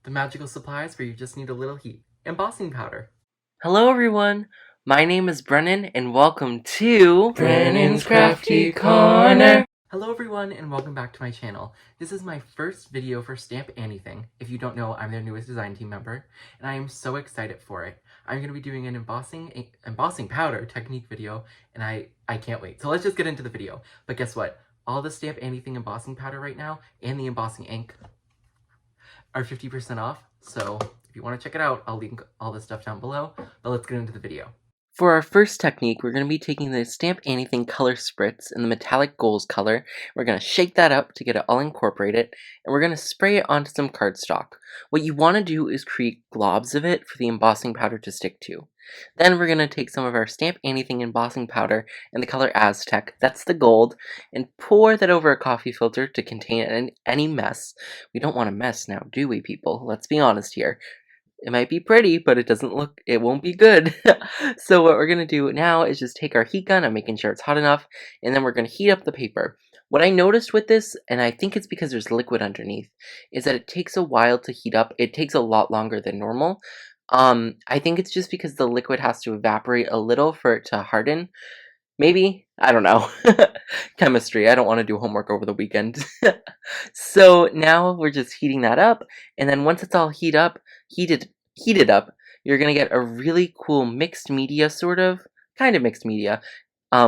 the magical supplies where you just need a little heat. Embossing powder. Hello everyone, my name is Brennan and welcome to Brennan's Crafty Corner. Hello everyone and welcome back to my channel. This is my first video for Stamp Anniething. If you don't know, I'm their newest design team member and I am so excited for it. I'm going to be doing an embossing powder technique video and I can't wait. So let's just get into the video. But guess what? All the Stamp Anniething embossing powder right now and the embossing ink are 50% off. So if you want to check it out, I'll link all this stuff down below, but let's get into the video. For our first technique, we're going to be taking the Stamp Anniething color spritz in the metallic gold color. We're going to shake that up to get it all incorporated, and we're going to spray it onto some cardstock. What you want to do is create globs of it for the embossing powder to stick to. Then we're going to take some of our Stamp Anniething embossing powder in the color Aztec, that's the gold, and pour that over a coffee filter to contain any mess. We don't want a mess now, do we, people? Let's be honest here. It might be pretty, but it won't be good. So what we're going to do now is just take our heat gun, I'm making sure it's hot enough, and then we're going to heat up the paper. What I noticed with this, and I think it's because there's liquid underneath, is that it takes a while to heat up. It takes a lot longer than normal. I think it's just because the liquid has to evaporate a little for it to harden. Maybe? I don't know. Chemistry. I don't want to do homework over the weekend. So now we're just heating that up, and then once it's all heated up, you're gonna get a really cool mixed media kind of mixed media,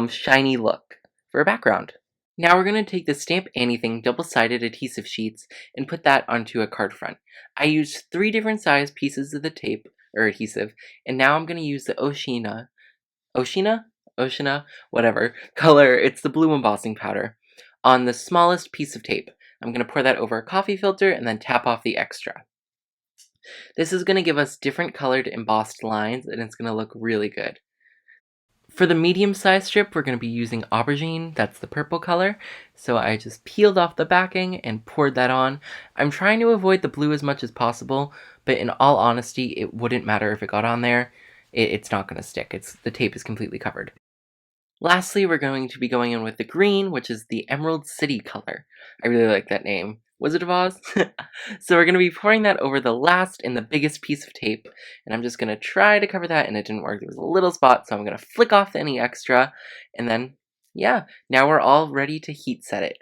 shiny look for a background. Now we're gonna take the Stamp Anniething double-sided adhesive sheets and put that onto a card front. I used 3 different size pieces of the tape, or adhesive, and now I'm gonna use the Oceana, whatever, color, it's the blue embossing powder, on the smallest piece of tape. I'm going to pour that over a coffee filter and then tap off the extra. This is going to give us different colored embossed lines and it's going to look really good. For the medium-sized strip, we're going to be using aubergine, that's the purple color, so I just peeled off the backing and poured that on. I'm trying to avoid the blue as much as possible, but in all honesty, it wouldn't matter if it got on there. It's not going to stick, the tape is completely covered. Lastly, we're going to be going in with the green, which is the Emerald City color. I really like that name. Wizard of Oz? So we're going to be pouring that over the last and the biggest piece of tape, and I'm just going to try to cover that, and it didn't work. There was a little spot, so I'm going to flick off any extra, and then, yeah, now we're all ready to heat set it.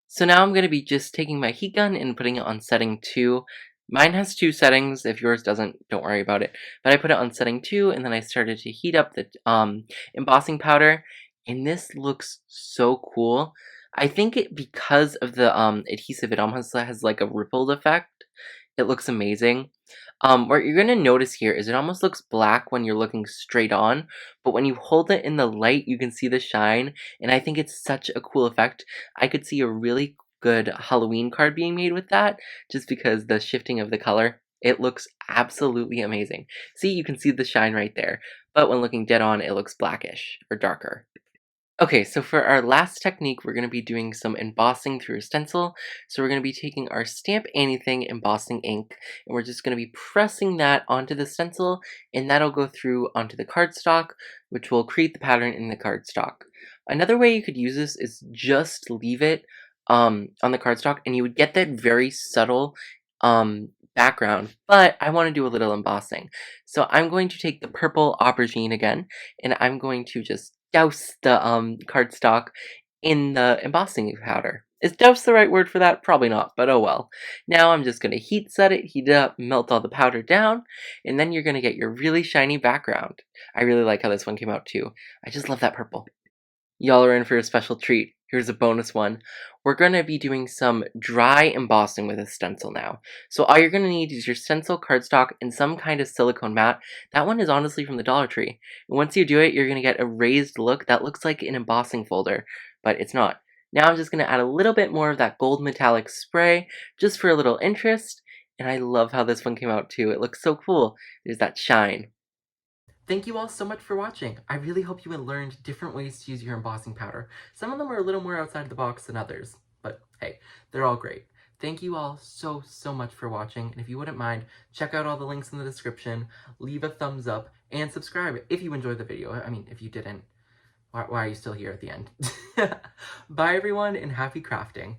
So now I'm going to be just taking my heat gun and putting it on setting 2. Mine has 2 settings. If yours doesn't, don't worry about it. But I put it on setting 2, and then I started to heat up the embossing powder, and this looks so cool. I think because of the adhesive, it almost has like a rippled effect. It looks amazing. What you're going to notice here is it almost looks black when you're looking straight on, but when you hold it in the light, you can see the shine, and I think it's such a cool effect. I could see a really good Halloween card being made with that, just because the shifting of the color, it looks absolutely amazing. See, you can see the shine right there, but when looking dead on, it looks blackish, or darker. Okay, so for our last technique, we're going to be doing some embossing through a stencil. So we're going to be taking our Stamp Anniething embossing ink, and we're just going to be pressing that onto the stencil, and that'll go through onto the cardstock, which will create the pattern in the cardstock. Another way you could use this is just leave it on the cardstock, and you would get that very subtle background, but I want to do a little embossing. So I'm going to take the purple aubergine again, and I'm going to just douse the cardstock in the embossing powder. Is douse the right word for that? Probably not, but oh well. Now I'm just going to heat set it, heat it up, melt all the powder down, and then you're going to get your really shiny background. I really like how this one came out too. I just love that purple. Y'all are in for a special treat. Here's a bonus one. We're going to be doing some dry embossing with a stencil now. So all you're going to need is your stencil, cardstock, and some kind of silicone mat. That one is honestly from the Dollar Tree. And once you do it, you're going to get a raised look that looks like an embossing folder, but it's not. Now I'm just going to add a little bit more of that gold metallic spray, just for a little interest. And I love how this one came out too. It looks so cool. There's that shine. Thank you all so much for watching. I really hope you had learned different ways to use your embossing powder. Some of them are a little more outside the box than others, but hey, they're all great. Thank you all so much for watching, and if you wouldn't mind, check out all the links in the description, leave a thumbs up, and subscribe if you enjoyed the video. I mean, if you didn't, why are you still here at the end? Bye everyone, and happy crafting!